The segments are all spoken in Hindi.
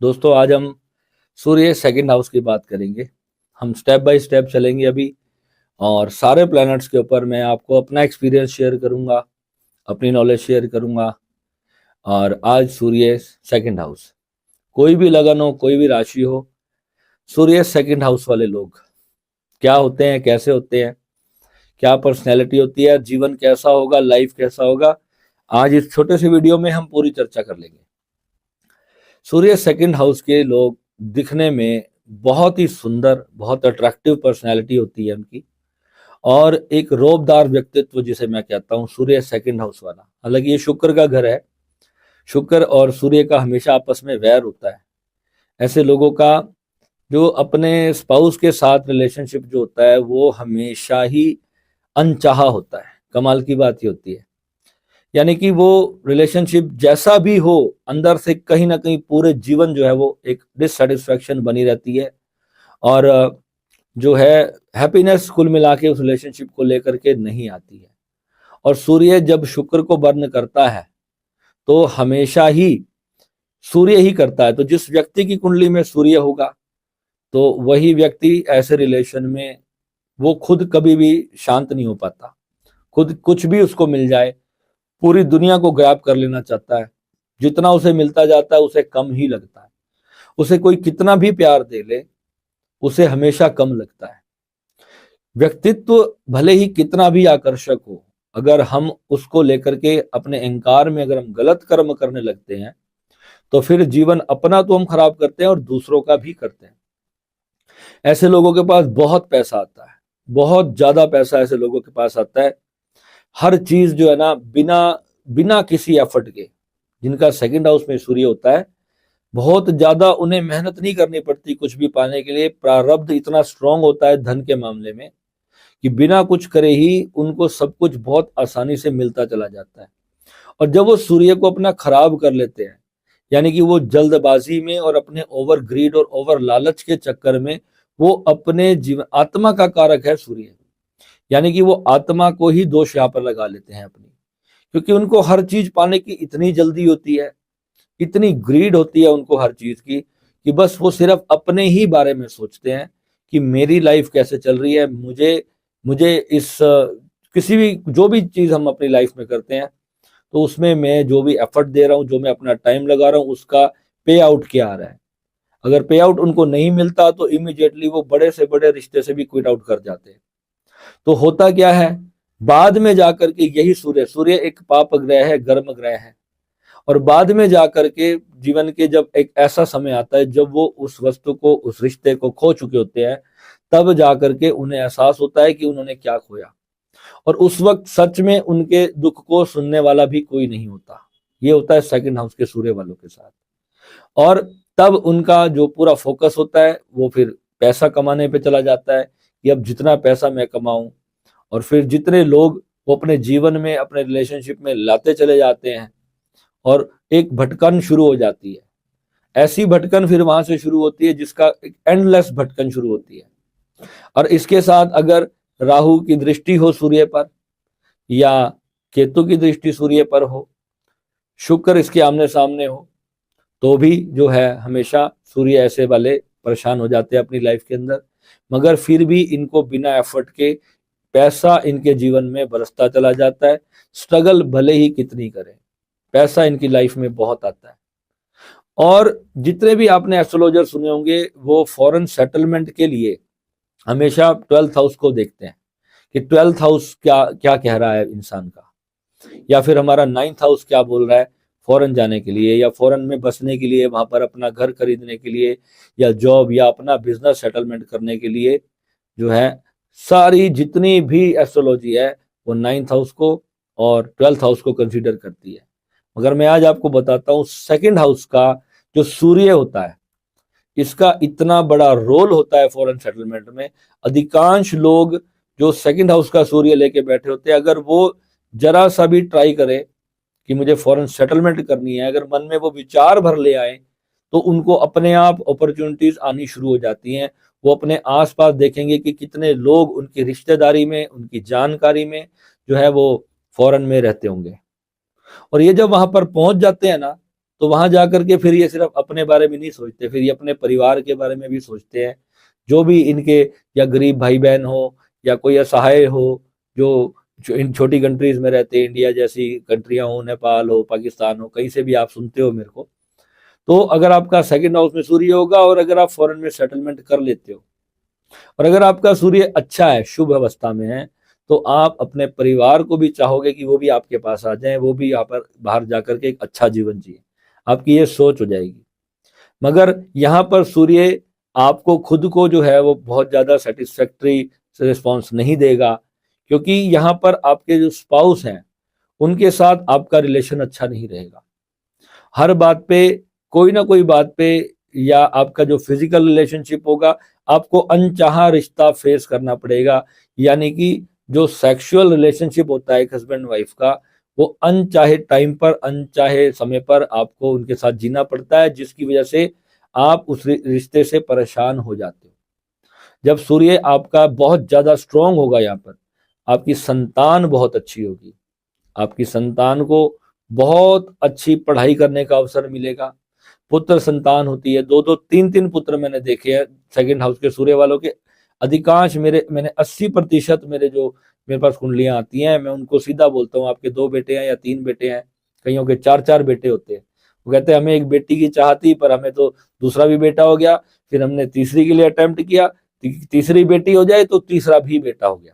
दोस्तों आज हम सूर्य सेकंड हाउस की बात करेंगे। हम स्टेप बाय स्टेप चलेंगे अभी और सारे प्लैनेट्स के ऊपर मैं आपको अपना एक्सपीरियंस शेयर करूंगा, अपनी नॉलेज शेयर करूंगा। और आज सूर्य सेकंड हाउस, कोई भी लगन हो, कोई भी राशि हो, सूर्य सेकंड हाउस वाले लोग क्या होते हैं, कैसे होते हैं, क्या पर्सनैलिटी होती है, जीवन कैसा होगा, लाइफ कैसा होगा, आज इस छोटे से वीडियो में हम पूरी चर्चा कर लेंगे। सूर्य सेकंड हाउस के लोग दिखने में बहुत ही सुंदर, बहुत अट्रैक्टिव पर्सनैलिटी होती है उनकी, और एक रोबदार व्यक्तित्व जिसे मैं कहता हूँ सूर्य सेकंड हाउस वाला। हालांकि ये शुक्र का घर है, शुक्र और सूर्य का हमेशा आपस में वैर होता है। ऐसे लोगों का जो अपने स्पाउस के साथ रिलेशनशिप जो होता है वो हमेशा ही अनचाहा होता है। कमाल की बात ये होती है, यानी कि वो रिलेशनशिप जैसा भी हो, अंदर से कहीं ना कहीं पूरे जीवन जो है वो एक डिससेटिस्फैक्शन बनी रहती है। और जो है हैप्पीनेस कुल मिला के उस रिलेशनशिप को लेकर के नहीं आती है। और सूर्य जब शुक्र को बर्न करता है तो हमेशा ही सूर्य ही करता है। तो जिस व्यक्ति की कुंडली में सूर्य होगा तो वही व्यक्ति ऐसे रिलेशन में वो खुद कभी भी शांत नहीं हो पाता। खुद कुछ भी उसको मिल जाए, पूरी दुनिया को ग्रैब कर लेना चाहता है। जितना उसे मिलता जाता है उसे कम ही लगता है। उसे कोई कितना भी प्यार दे ले, उसे हमेशा कम लगता है। व्यक्तित्व भले ही कितना भी आकर्षक हो, अगर हम उसको लेकर के अपने अहंकार में अगर हम गलत कर्म करने लगते हैं तो फिर जीवन अपना तो हम खराब करते हैं और दूसरों का भी करते हैं। ऐसे लोगों के पास बहुत पैसा आता है, बहुत ज्यादा पैसा ऐसे लोगों के पास आता है। हर चीज जो है ना, बिना बिना किसी एफर्ट के, जिनका सेकंड हाउस में सूर्य होता है, बहुत ज्यादा उन्हें मेहनत नहीं करनी पड़ती कुछ भी पाने के लिए। प्रारब्ध इतना स्ट्रांग होता है धन के मामले में कि बिना कुछ करे ही उनको सब कुछ बहुत आसानी से मिलता चला जाता है। और जब वो सूर्य को अपना खराब कर लेते हैं, यानी कि वो जल्दबाजी में और अपने ओवर ग्रीड और ओवर लालच के चक्कर में वो अपने जीवन, आत्मा का कारक है सूर्य, यानी कि वो आत्मा को ही दोष यहाँ पर लगा लेते हैं अपनी। क्योंकि उनको हर चीज पाने की इतनी जल्दी होती है, इतनी ग्रीड होती है उनको हर चीज की, कि बस वो सिर्फ अपने ही बारे में सोचते हैं कि मेरी लाइफ कैसे चल रही है। मुझे मुझे इस किसी भी जो भी चीज हम अपनी लाइफ में करते हैं तो उसमें मैं जो भी एफर्ट दे रहा हूँ, जो मैं अपना टाइम लगा रहा हूँ, उसका पे आउट क्या आ रहा है। अगर पे आउट उनको नहीं मिलता तो इमीडिएटली वो बड़े से बड़े रिश्ते से भी क्विट आउट कर जाते हैं। तो होता क्या है, बाद में जाकर के यही सूर्य सूर्य एक पाप ग्रह है, गर्म ग्रह है। और बाद में जाकर के जीवन के जब एक ऐसा समय आता है जब वो उस वस्तु को, उस रिश्ते को खो चुके होते हैं, तब जाकर के उन्हें एहसास होता है कि उन्होंने क्या खोया। और उस वक्त सच में उनके दुख को सुनने वाला भी कोई नहीं होता। ये होता है सेकंड हाउस के सूर्य वालों के साथ। और तब उनका जो पूरा फोकस होता है वो फिर पैसा कमाने पे चला जाता है कि अब जितना पैसा मैं कमाऊं। और फिर जितने लोग वो अपने जीवन में, अपने रिलेशनशिप में लाते चले जाते हैं, और एक भटकन शुरू हो जाती है। ऐसी भटकन फिर वहां से शुरू होती है जिसका एक एंडलेस भटकन शुरू होती है। और इसके साथ अगर राहु की दृष्टि हो सूर्य पर, या केतु की दृष्टि सूर्य पर हो, शुक्र इसके आमने सामने हो, तो भी जो है हमेशा सूर्य ऐसे वाले परेशान हो जाते हैं अपनी लाइफ के अंदर। मगर फिर भी इनको बिना एफर्ट के पैसा इनके जीवन में बरसता चला जाता है। स्ट्रगल भले ही कितनी करें, पैसा इनकी लाइफ में बहुत आता है। और जितने भी आपने एस्ट्रोलॉजर सुने होंगे वो फॉरेन सेटलमेंट के लिए हमेशा 12th हाउस को देखते हैं कि 12th हाउस क्या क्या कह रहा है इंसान का, या फिर हमारा 9th हाउस क्या बोल रहा है फॉरेन जाने के लिए, या फॉरेन में बसने के लिए, वहां पर अपना घर खरीदने के लिए, या जॉब या अपना बिजनेस सेटलमेंट करने के लिए। जो है सारी जितनी भी एस्ट्रोलॉजी है वो 9th हाउस को और 12th हाउस को कंसीडर करती है। मगर मैं आज आपको बताता हूँ सेकंड हाउस का जो सूर्य होता है, इसका इतना बड़ा रोल होता है फॉरेन सेटलमेंट में। अधिकांश लोग जो सेकंड हाउस का सूर्य लेके बैठे होते हैं, अगर वो जरा सा भी ट्राई करे कि मुझे फॉरेन सेटलमेंट करनी है, अगर मन में वो विचार भर ले आए, तो उनको अपने आप अपॉर्चुनिटीज आनी शुरू हो जाती हैं। वो अपने आसपास देखेंगे कि कितने लोग उनकी रिश्तेदारी में, उनकी जानकारी में जो है वो फॉरेन में रहते होंगे। और ये जब वहां पर पहुंच जाते हैं ना, तो वहां जाकर के फिर ये सिर्फ अपने बारे में नहीं सोचते, फिर ये अपने परिवार के बारे में भी सोचते हैं। जो भी इनके या गरीब भाई बहन हो या कोई असहाय हो, जो इन छोटी कंट्रीज में रहते हैं, इंडिया जैसी कंट्रियां हो, नेपाल हो, पाकिस्तान हो, कहीं से भी आप सुनते हो मेरे को, तो अगर आपका सेकंड हाउस में सूर्य होगा और अगर आप फॉरेन में सेटलमेंट कर लेते हो और अगर आपका सूर्य अच्छा है, शुभ अवस्था में है, तो आप अपने परिवार को भी चाहोगे कि वो भी आपके पास आ जाएं, वो भी यहाँ पर बाहर जाकर के एक अच्छा जीवन जिए। आपकी ये सोच हो जाएगी। मगर यहाँ पर सूर्य आपको खुद को जो है वो बहुत ज्यादा सेटिस्फैक्ट्री रिस्पॉन्स नहीं देगा, क्योंकि यहाँ पर आपके जो स्पाउस हैं उनके साथ आपका रिलेशन अच्छा नहीं रहेगा। हर बात पे, कोई ना कोई बात पे, या आपका जो फिजिकल रिलेशनशिप होगा, आपको अनचाहा रिश्ता फेस करना पड़ेगा। यानी कि जो सेक्सुअल रिलेशनशिप होता है एक हस्बैंड वाइफ का, वो अनचाहे टाइम पर, अनचाहे समय पर आपको उनके साथ जीना पड़ता है, जिसकी वजह से आप उस रिश्ते से परेशान हो जाते हो। जब सूर्य आपका बहुत ज्यादा स्ट्रांग होगा, यहाँ पर आपकी संतान बहुत अच्छी होगी, आपकी संतान को बहुत अच्छी पढ़ाई करने का अवसर मिलेगा। पुत्र संतान होती है, दो दो तीन तीन पुत्र मैंने देखे हैं सेकंड हाउस के सूर्य वालों के। अधिकांश मैंने 80% मेरे पास कुंडलियां आती हैं, मैं उनको सीधा बोलता हूँ आपके 2 बेटे हैं या 3 बेटे हैं, कईयों के 4-4 बेटे होते हैं। वो कहते हैं हमें एक बेटी की चाह थी, पर हमें तो दूसरा भी बेटा हो गया, फिर हमने तीसरी के लिए अटेम्प्ट किया, तीसरी बेटी हो जाए तो तीसरा भी बेटा हो गया।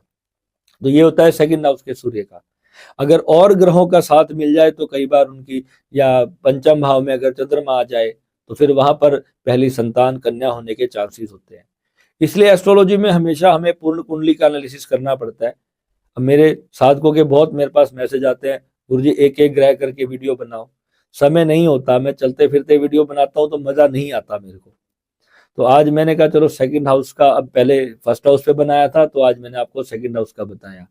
तो ये होता है सेकंड हाउस के सूर्य का। अगर और ग्रहों का साथ मिल जाए तो कई बार उनकी, या पंचम भाव में अगर चंद्रमा आ जाए, तो फिर वहां पर पहली संतान कन्या होने के चांसेस होते हैं। इसलिए एस्ट्रोलॉजी में हमेशा हमें पूर्ण कुंडली का एनालिसिस करना पड़ता है। अब मेरे साधकों के बहुत मेरे पास मैसेज आते हैं, गुरुजी एक एक ग्रह करके वीडियो बनाओ। समय नहीं होता, मैं चलते फिरते वीडियो बनाता हूँ तो मजा नहीं आता मेरे को। तो आज मैंने कहा चलो सेकंड हाउस का, अब पहले फर्स्ट हाउस पे बनाया था, तो आज मैंने आपको सेकंड हाउस का बताया।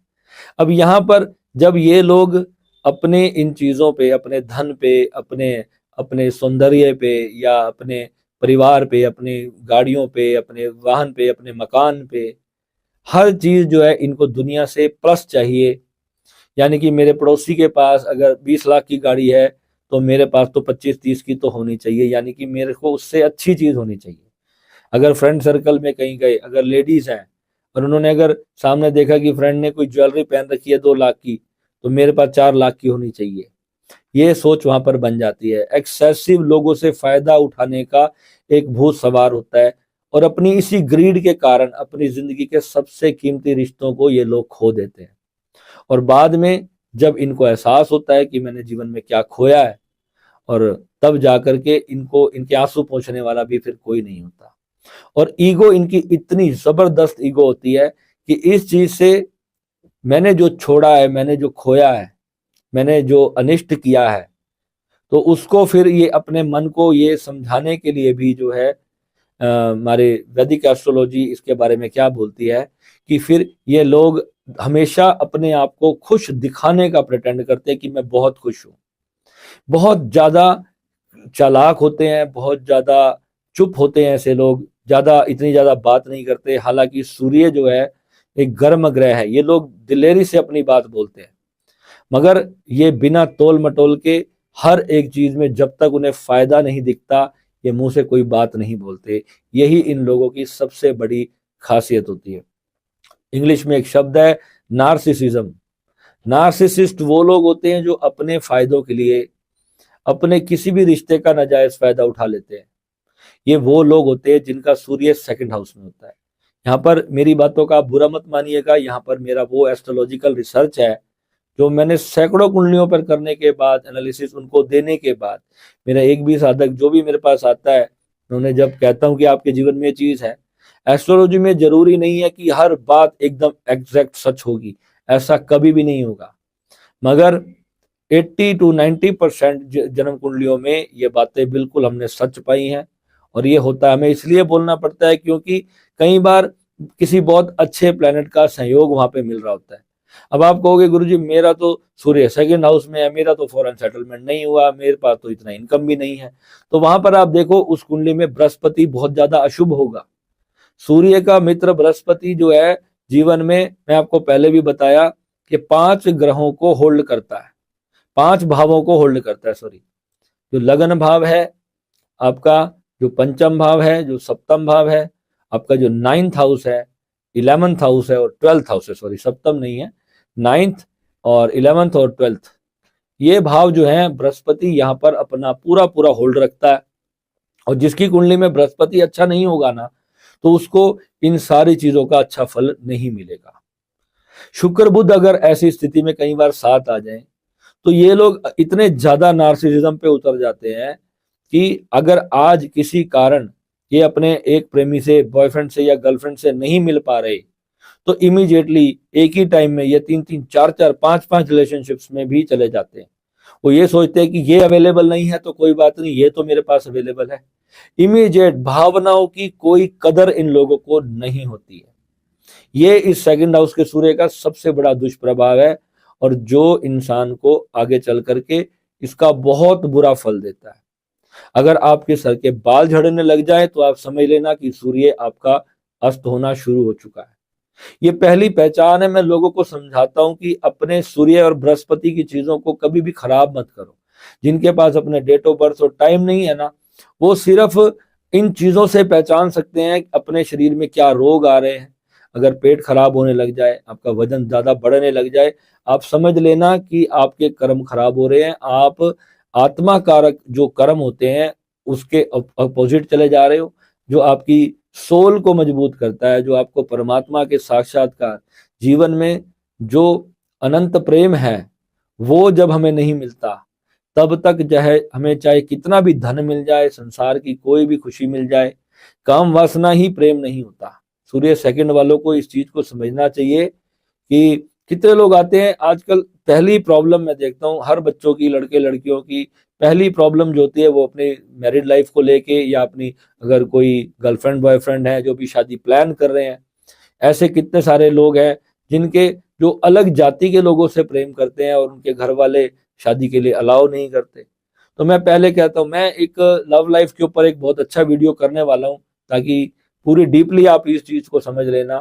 अब यहाँ पर जब ये लोग अपने इन चीजों पे, अपने धन पे, अपने अपने सौंदर्य पे, या अपने परिवार पे, अपने गाड़ियों पे, अपने वाहन पे, अपने मकान पे, हर चीज जो है इनको दुनिया से प्लस चाहिए। यानी कि मेरे पड़ोसी के पास अगर 20 लाख की गाड़ी है, तो मेरे पास तो 25-30 की तो होनी चाहिए। यानी कि मेरे को उससे अच्छी चीज होनी चाहिए। अगर फ्रेंड सर्कल में कहीं गए, अगर लेडीज हैं और उन्होंने अगर सामने देखा कि फ्रेंड ने कोई ज्वेलरी पहन रखी है 2 लाख की, तो मेरे पास 4 लाख की होनी चाहिए। ये सोच वहां पर बन जाती है। एक्सेसिव लोगों से फायदा उठाने का एक भूत सवार होता है, और अपनी इसी ग्रीड के कारण अपनी जिंदगी के सबसे कीमती रिश्तों को ये लोग खो देते हैं। और बाद में जब इनको एहसास होता है कि मैंने जीवन में क्या खोया है, और तब जाकर के इनको, इनके आंसू पोंछने वाला भी फिर कोई नहीं होता। और ईगो इनकी इतनी जबरदस्त ईगो होती है कि इस चीज से, मैंने जो छोड़ा है, मैंने जो खोया है, मैंने जो अनिष्ट किया है, तो उसको फिर ये अपने मन को ये समझाने के लिए भी जो है, हमारे वैदिक एस्ट्रोलॉजी इसके बारे में क्या बोलती है कि फिर ये लोग हमेशा अपने आप को खुश दिखाने का प्रिटेंड करते हैं कि मैं बहुत खुश हूं। बहुत ज्यादा चालाक होते हैं, बहुत ज्यादा चुप होते हैं ऐसे लोग, ज्यादा इतनी ज्यादा बात नहीं करते। हालांकि सूर्य जो है एक गर्म ग्रह है, ये लोग दिलेरी से अपनी बात बोलते हैं, मगर ये बिना तोल मटोल के हर एक चीज में जब तक उन्हें फायदा नहीं दिखता, ये मुंह से कोई बात नहीं बोलते। यही इन लोगों की सबसे बड़ी खासियत होती है। इंग्लिश में एक शब्द है नार्सिसिज्म। नार्सिसिस्ट वो लोग होते हैं जो अपने फायदों के लिए अपने किसी भी रिश्ते का नाजायज फायदा उठा लेते हैं। ये वो लोग होते हैं जिनका सूर्य सेकंड हाउस में होता है। यहाँ पर मेरी बातों का बुरा मत मानिएगा, यहाँ पर मेरा वो एस्ट्रोलॉजिकल रिसर्च है जो मैंने सैकड़ों कुंडलियों पर करने के बाद, एनालिसिस उनको देने के बाद, मेरा एक भी साधक जो भी मेरे पास आता है, मैं उन्हें जब कहता हूँ कि आपके जीवन में ये चीज है, एस्ट्रोलॉजी में जरूरी नहीं है कि हर बात एकदम एग्जैक्ट सच होगी, ऐसा कभी भी नहीं होगा, मगर 80 to 90% जन्म कुंडलियों में ये बातें बिल्कुल हमने सच पाई हैं। और ये होता है, हमें इसलिए बोलना पड़ता है क्योंकि कई बार किसी बहुत अच्छे प्लेनेट का सहयोग वहां पे मिल रहा होता है। अब आप कहोगे गुरुजी मेरा तो सूर्य सेकंड हाउस में है, मेरा तो फॉरेन सेटलमेंट नहीं हुआ, मेरे पास तो इतना इनकम भी नहीं है, तो वहां पर आप देखो उस कुंडली में बृहस्पति बहुत ज्यादा अशुभ होगा। सूर्य का मित्र बृहस्पति जो है जीवन में, मैं आपको पहले भी बताया कि 5 ग्रहों को होल्ड करता है, 5 भावों को होल्ड करता है, सॉरी जो लगन भाव है, आपका जो पंचम भाव है, जो सप्तम भाव है, आपका जो 9th हाउस है, 11th हाउस है और 12th हाउस है, सॉरी सप्तम नहीं है, 9th और 11th और 12th, ये भाव जो है बृहस्पति यहाँ पर अपना पूरा पूरा होल्ड रखता है। और जिसकी कुंडली में बृहस्पति अच्छा नहीं होगा ना, तो उसको इन सारी चीजों का अच्छा फल नहीं मिलेगा। शुक्र बुध अगर ऐसी स्थिति में कई बार साथ आ जाए, तो ये लोग इतने ज्यादा नार्सिसिज्म पे उतर जाते हैं कि अगर आज किसी कारण ये अपने एक प्रेमी से, बॉयफ्रेंड से या गर्लफ्रेंड से नहीं मिल पा रहे, तो इमीडिएटली एक ही टाइम में ये 3-3, 4-4, 5-5 रिलेशनशिप्स में भी चले जाते हैं। वो ये सोचते हैं कि ये अवेलेबल नहीं है तो कोई बात नहीं, ये तो मेरे पास अवेलेबल है। इमीडिएट भावनाओं की कोई कदर इन लोगों को नहीं होती है। ये इस सेकंड हाउस के सूर्य का सबसे बड़ा दुष्प्रभाव है, और जो इंसान को आगे चल करके इसका बहुत बुरा फल देता है। अगर आपके सर के बाल झड़ने लग जाए तो आप समझ लेना कि सूर्य आपका अस्त होना शुरू हो चुका है। ये पहली पहचान है। मैं लोगों को समझाता हूं कि अपने सूर्य और बृहस्पति की चीजों को कभी भी खराब मत करो। जिनके पास अपने डेट ऑफ बर्थ और टाइम नहीं है ना, वो सिर्फ इन चीजों से पहचान सकते हैं अपने शरीर में क्या रोग आ रहे हैं। अगर पेट खराब होने लग जाए, आपका वजन ज्यादा बढ़ने लग जाए, आप समझ लेना कि आपके कर्म खराब हो रहे हैं। आप आत्मा कारक जो कर्म होते हैं उसके अपोजिट चले जा रहे हो। जो आपकी सोल को मजबूत करता है, जो आपको परमात्मा के साक्षात्कार, जीवन में जो अनंत प्रेम है, वो जब हमें नहीं मिलता, तब तक जो है हमें चाहे कितना भी धन मिल जाए, संसार की कोई भी खुशी मिल जाए, काम वासना ही प्रेम नहीं होता। सूर्य सेकंड वालों को इस चीज को समझना चाहिए कि कितने लोग आते हैं आजकल। पहली प्रॉब्लम मैं देखता हूँ हर बच्चों की, लड़के लड़कियों की पहली प्रॉब्लम जो होती है वो अपनी मैरिड लाइफ को लेके, या अपनी अगर कोई गर्लफ्रेंड बॉयफ्रेंड है जो भी शादी प्लान कर रहे हैं। ऐसे कितने सारे लोग हैं जिनके जो अलग जाति के लोगों से प्रेम करते हैं और उनके घर वाले शादी के लिए अलाउ नहीं करते। तो मैं पहले कहता हूँ, मैं एक लव लाइफ के ऊपर एक बहुत अच्छा वीडियो करने वाला हूँ, ताकि पूरी डीपली आप इस चीज को समझ लेना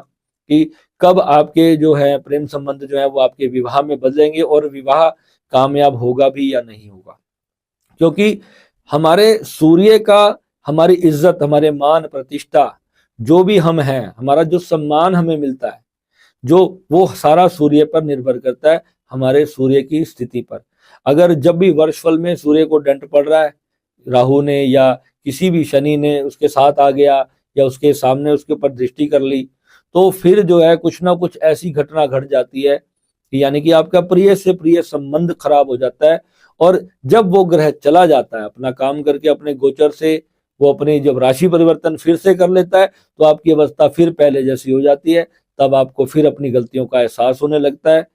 कि कब आपके जो है प्रेम संबंध जो है वो आपके विवाह में बदलेंगे और विवाह कामयाब होगा भी या नहीं होगा। क्योंकि हमारे सूर्य का हमारी इज्जत, हमारे मान प्रतिष्ठा, जो भी हम हैं, हमारा जो सम्मान हमें मिलता है, जो वो सारा सूर्य पर निर्भर करता है, हमारे सूर्य की स्थिति पर। अगर जब भी वर्षफल में सूर्य को दंड पड़ रहा है, राहु ने या किसी भी शनि ने उसके साथ आ गया या उसके सामने उसके ऊपर दृष्टि कर ली, तो फिर जो है कुछ ना कुछ ऐसी घटना घट जाती है कि यानी कि आपका प्रिय से प्रिय संबंध खराब हो जाता है। और जब वो ग्रह चला जाता है अपना काम करके अपने गोचर से, वो अपनी जब राशि परिवर्तन फिर से कर लेता है, तो आपकी अवस्था फिर पहले जैसी हो जाती है। तब आपको फिर अपनी गलतियों का एहसास होने लगता है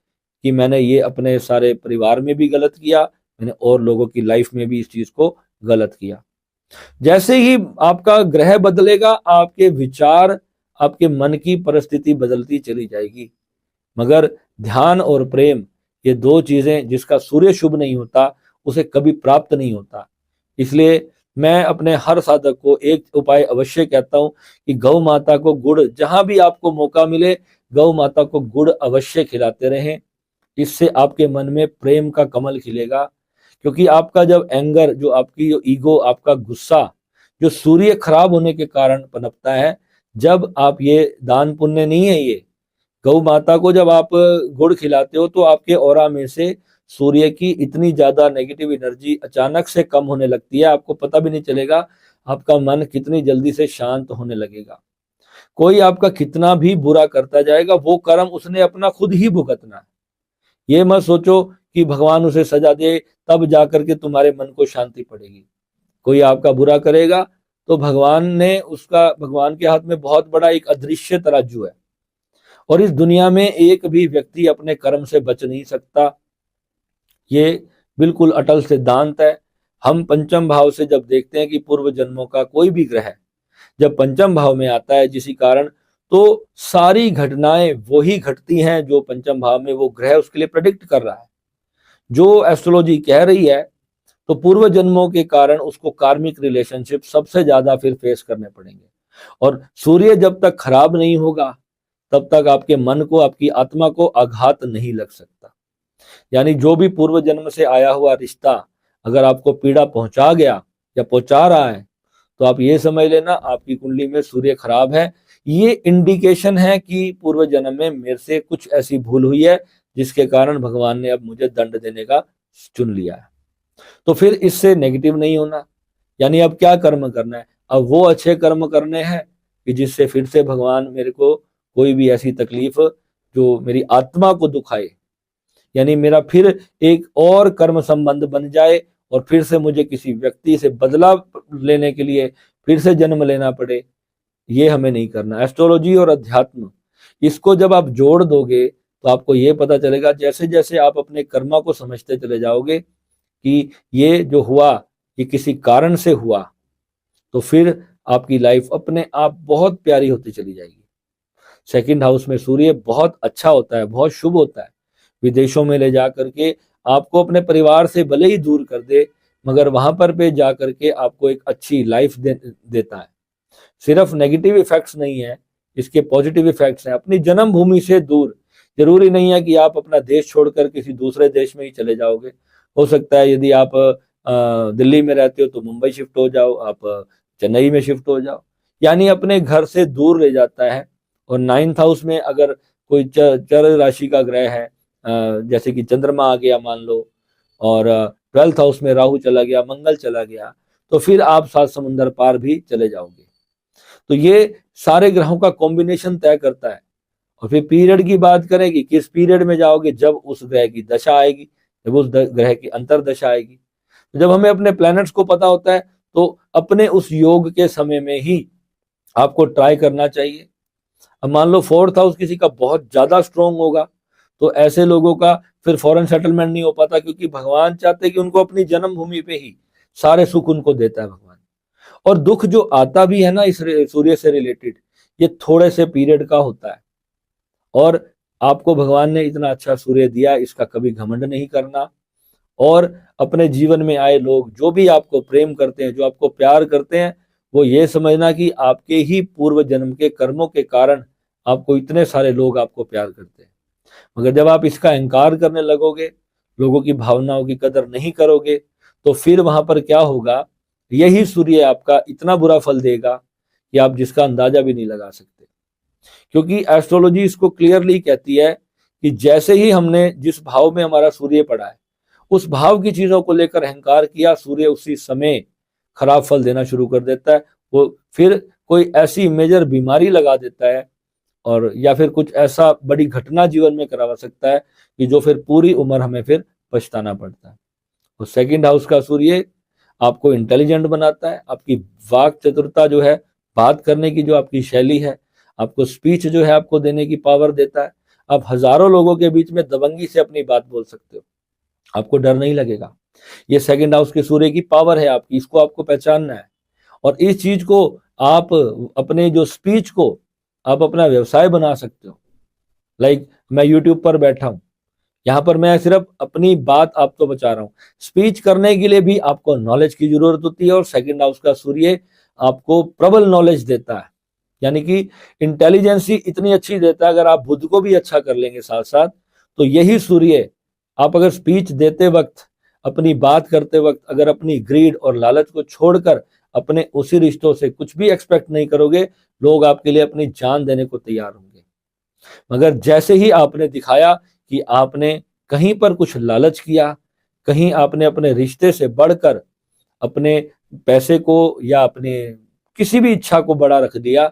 कि मैंने ये अपने सारे परिवार में भी गलत किया, मैंने और लोगों की लाइफ में भी इस चीज को गलत किया। जैसे ही आपका ग्रह बदलेगा, आपके विचार, आपके मन की परिस्थिति बदलती चली जाएगी। मगर ध्यान और प्रेम, ये दो चीजें, जिसका सूर्य शुभ नहीं होता उसे कभी प्राप्त नहीं होता। इसलिए मैं अपने हर साधक को एक उपाय अवश्य कहता हूं कि गौ माता को गुड़, जहां भी आपको मौका मिले, गौ माता को गुड़ अवश्य खिलाते रहें। इससे आपके मन में प्रेम का कमल खिलेगा। क्योंकि आपका जब एंगर, जो आपकी जो ईगो, आपका गुस्सा, जो सूर्य खराब होने के कारण पनपता है, जब आप ये दान पुण्य नहीं है, ये गौ माता को जब आप गुड़ खिलाते हो, तो आपके ऑरा में से सूर्य की इतनी ज्यादा नेगेटिव एनर्जी अचानक से कम होने लगती है, आपको पता भी नहीं चलेगा। आपका मन कितनी जल्दी से शांत होने लगेगा। कोई आपका कितना भी बुरा करता जाएगा, वो कर्म उसने अपना खुद ही भुगतना है। ये मत सोचो कि भगवान उसे सजा दे तब जाकर के तुम्हारे मन को शांति पड़ेगी। कोई आपका बुरा करेगा तो भगवान के हाथ में बहुत बड़ा एक अदृश्य तराजू है, और इस दुनिया में एक भी व्यक्ति अपने कर्म से बच नहीं सकता। ये बिल्कुल अटल सिद्धांत है। हम पंचम भाव से जब देखते हैं कि पूर्व जन्मों का कोई भी ग्रह जब पंचम भाव में आता है जिसी कारण, तो सारी घटनाएं वही घटती हैं जो पंचम भाव में वो ग्रह उसके लिए प्रेडिक्ट कर रहा है। जो एस्ट्रोलॉजी कह रही है, तो पूर्व जन्मों के कारण उसको कार्मिक रिलेशनशिप सबसे ज्यादा फिर फेस करने पड़ेंगे। और सूर्य जब तक खराब नहीं होगा, तब तक आपके मन को, आपकी आत्मा को आघात नहीं लग सकता। यानी जो भी पूर्व जन्म से आया हुआ रिश्ता अगर आपको पीड़ा पहुंचा गया या पहुंचा रहा है तो आप ये समझ लेना आपकी कुंडली में सूर्य खराब है। ये इंडिकेशन है कि पूर्व जन्म में मेरे से कुछ ऐसी भूल हुई है जिसके कारण भगवान ने अब मुझे दंड देने का चुन लिया है। तो फिर इससे नेगेटिव नहीं होना, यानी अब क्या कर्म करना है, अब वो अच्छे कर्म करने हैं कि जिससे फिर से भगवान मेरे को कोई भी ऐसी तकलीफ जो मेरी आत्मा को दुखाए, यानी मेरा फिर एक और कर्म संबंध बन जाए और फिर से मुझे किसी व्यक्ति से बदला लेने के लिए फिर से जन्म लेना पड़े, ये हमें नहीं करना। एस्ट्रोलॉजी और अध्यात्म, इसको जब आप जोड़ दोगे तो आपको ये पता चलेगा, जैसे जैसे आप अपने कर्मा को समझते चले जाओगे कि ये जो हुआ ये किसी कारण से हुआ, तो फिर आपकी लाइफ अपने आप बहुत प्यारी होती चली जाएगी। सेकंड हाउस में सूर्य बहुत अच्छा होता है, बहुत शुभ होता है। विदेशों में ले जा करके आपको अपने परिवार से भले ही दूर कर दे, मगर वहां पर पे जा करके आपको एक अच्छी लाइफ देता है। सिर्फ नेगेटिव इफेक्ट्स नहीं है, इसके पॉजिटिव इफेक्ट्स हैं। अपनी जन्मभूमि से दूर, जरूरी नहीं है कि आप अपना देश छोड़कर किसी दूसरे देश में ही चले जाओगे। हो सकता है यदि आप दिल्ली में रहते हो तो मुंबई शिफ्ट हो जाओ, आप चेन्नई में शिफ्ट हो जाओ, यानी अपने घर से दूर ले जाता है। और 9th हाउस में अगर कोई चर राशि का ग्रह है, जैसे कि चंद्रमा आ गया मान लो, और 12th हाउस में राहु चला गया, मंगल चला गया, तो फिर आप 7 समुंदर पार भी चले जाओगे। तो ये सारे ग्रहों का कॉम्बिनेशन तय करता है। और फिर पीरियड की बात करें कि किस पीरियड में जाओगे, जब उस ग्रह की दशा आएगी, जब उस ग्रह की अंतरदशा आएगी। तो जब हमें अपने प्लैनेट्स को पता होता है तो अपने उस योग के समय में ही आपको ट्राई करना चाहिए। अब मान लो 4th हाउस किसी का बहुत ज्यादा स्ट्रोंग होगा तो ऐसे लोगों का फिर फॉरेन सेटलमेंट नहीं हो पाता, क्योंकि भगवान चाहते हैं कि उनको अपनी जन्मभूमि पे ही सारे सुख उनको देता है भगवान। और दुख जो आता भी है ना इस सूर्य से रिलेटेड, ये थोड़े से पीरियड का होता है। और आपको भगवान ने इतना अच्छा सूर्य दिया, इसका कभी घमंड नहीं करना। और अपने जीवन में आए लोग जो भी आपको प्रेम करते हैं, जो आपको प्यार करते हैं, वो ये समझना कि आपके ही पूर्व जन्म के कर्मों के कारण आपको इतने सारे लोग आपको प्यार करते हैं। मगर जब आप इसका इनकार करने लगोगे, लोगों की भावनाओं की कदर नहीं करोगे, तो फिर वहां पर क्या होगा, यही सूर्य आपका इतना बुरा फल देगा कि आप जिसका अंदाजा भी नहीं लगा सकते। क्योंकि एस्ट्रोलॉजी इसको क्लियरली कहती है कि जैसे ही हमने जिस भाव में हमारा सूर्य पड़ा है, उस भाव की चीजों को लेकर अहंकार किया, सूर्य उसी समय खराब फल देना शुरू कर देता है। वो फिर कोई ऐसी मेजर बीमारी लगा देता है, और या फिर कुछ ऐसा बड़ी घटना जीवन में करवा सकता है कि जो फिर पूरी उम्र हमें फिर पछताना पड़ता है। तो सेकंड हाउस का सूर्य आपको इंटेलिजेंट बनाता है, आपकी वाक चतुरता जो है, बात करने की जो आपकी शैली है, आपको स्पीच जो है आपको देने की पावर देता है। आप हजारों लोगों के बीच में दबंगी से अपनी बात बोल सकते हो, आपको डर नहीं लगेगा। ये सेकंड हाउस के सूर्य की पावर है आपकी, इसको आपको पहचानना है। और इस चीज को आप अपने जो स्पीच को आप अपना व्यवसाय बना सकते हो। लाइक मैं यूट्यूब पर बैठा हूं, यहाँ पर मैं सिर्फ अपनी बात आपको बचा रहा हूँ। स्पीच करने के लिए भी आपको नॉलेज की जरूरत होती है, और सेकंड हाउस का सूर्य आपको प्रबल नॉलेज देता है, यानी कि इंटेलिजेंसी इतनी अच्छी देता है। अगर आप बुद्ध को भी अच्छा कर लेंगे साथ साथ, तो यही सूर्य आप अगर स्पीच देते वक्त, अपनी बात करते वक्त, अगर अपनी ग्रीड और लालच को छोड़कर अपने उसी रिश्तों से कुछ भी एक्सपेक्ट नहीं करोगे, लोग आपके लिए अपनी जान देने को तैयार होंगे। मगर जैसे ही आपने दिखाया कि आपने कहीं पर कुछ लालच किया, कहीं आपने अपने रिश्ते से बढ़कर अपने पैसे को या अपने किसी भी इच्छा को बड़ा रख दिया,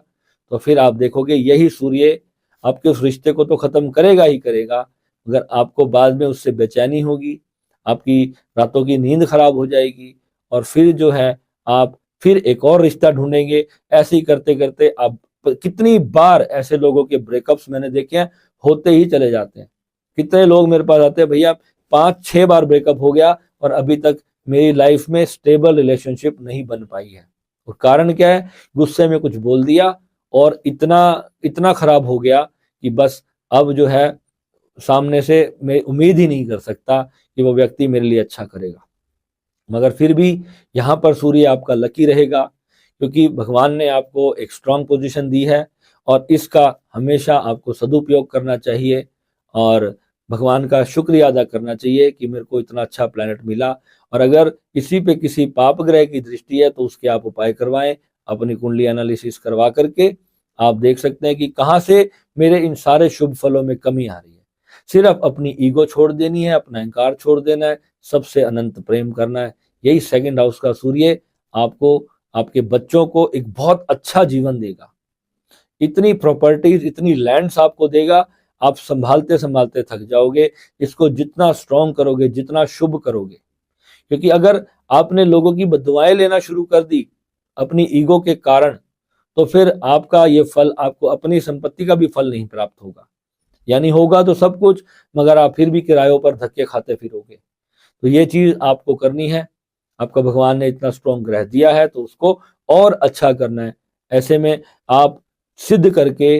तो फिर आप देखोगे यही सूर्य आपके उस रिश्ते को तो खत्म करेगा ही करेगा, मगर आपको बाद में उससे बेचैनी होगी, आपकी रातों की नींद खराब हो जाएगी, और फिर जो है आप फिर एक और रिश्ता ढूंढेंगे। ऐसे ही करते करते आप, कितनी बार ऐसे लोगों के ब्रेकअप्स मैंने देखे हैं, होते ही चले जाते हैं। कितने लोग मेरे पास आते हैं, भैया 5-6 बार ब्रेकअप हो गया और अभी तक मेरी लाइफ में स्टेबल रिलेशनशिप नहीं बन पाई है। और कारण क्या है, गुस्से में कुछ बोल दिया और इतना इतना खराब हो गया कि बस अब जो है सामने से मैं उम्मीद ही नहीं कर सकता कि वो व्यक्ति मेरे लिए अच्छा करेगा। मगर फिर भी यहाँ पर सूर्य आपका लकी रहेगा, क्योंकि भगवान ने आपको एक स्ट्रांग पोजीशन दी है, और इसका हमेशा आपको सदुपयोग करना चाहिए और भगवान का शुक्रिया अदा करना चाहिए कि मेरे को इतना अच्छा प्लैनेट मिला। और अगर किसी पे किसी पाप ग्रह की दृष्टि है तो उसके आप उपाय करवाएं। अपनी कुंडली एनालिसिस करवा करके आप देख सकते हैं कि कहां से मेरे इन सारे शुभ फलों में कमी आ रही है। सिर्फ अपनी ईगो छोड़ देनी है, अपना अहंकार छोड़ देना है, सबसे अनंत प्रेम करना है। यही सेकंड हाउस का सूर्य आपको, आपके बच्चों को एक बहुत अच्छा जीवन देगा। इतनी प्रॉपर्टीज, इतनी लैंड्स आपको देगा, आप संभालते संभालते थक जाओगे। इसको जितना स्ट्रॉन्ग करोगे, जितना शुभ करोगे, क्योंकि अगर आपने लोगों की बददुआएं लेना शुरू कर दी अपनी ईगो के कारण, तो फिर आपका ये फल, आपको अपनी संपत्ति का भी फल नहीं प्राप्त होगा। यानी होगा तो सब कुछ, मगर आप फिर भी किरायों पर धक्के खाते फिरोगे। तो ये चीज आपको करनी है। आपका भगवान ने इतना स्ट्रॉन्ग ग्रह दिया है तो उसको और अच्छा करना है। ऐसे में आप सिद्ध करके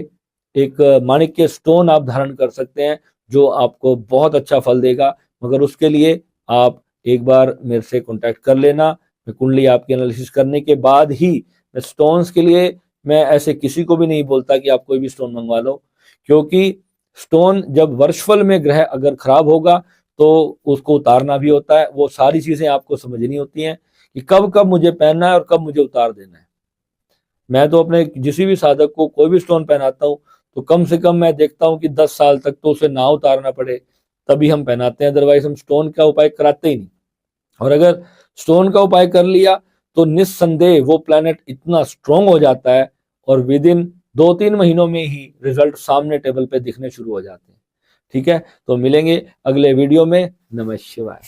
एक माणिक्य स्टोन आप धारण कर सकते हैं, जो आपको बहुत अच्छा फल देगा। मगर उसके लिए आप एक बार मेरे से कांटेक्ट कर लेना। मैं कुंडली आपकी एनालिसिस करने के बाद ही, मैं स्टोन्स के लिए मैं ऐसे किसी को भी नहीं बोलता कि आप कोई भी स्टोन मंगवा लो, क्योंकि स्टोन जब वर्षफल में ग्रह अगर खराब होगा तो उसको उतारना भी होता है। वो सारी चीजें आपको समझनी होती हैं कि कब कब मुझे पहनना है और कब मुझे उतार देना है। मैं तो अपने किसी भी साधक को कोई भी स्टोन पहनाता हूँ तो कम से कम मैं देखता हूँ कि 10 साल तक तो उसे ना उतारना पड़े, तभी हम पहनाते हैं। अदरवाइज हम स्टोन का उपाय कराते ही नहीं। और अगर स्टोन का उपाय कर लिया तो निस्संदेह वो प्लैनेट इतना स्ट्रांग हो जाता है और विद इन 2-3 महीनों में ही रिजल्ट सामने टेबल पे दिखने शुरू हो जाते हैं। ठीक है, तो मिलेंगे अगले वीडियो में। नमः शिवाय।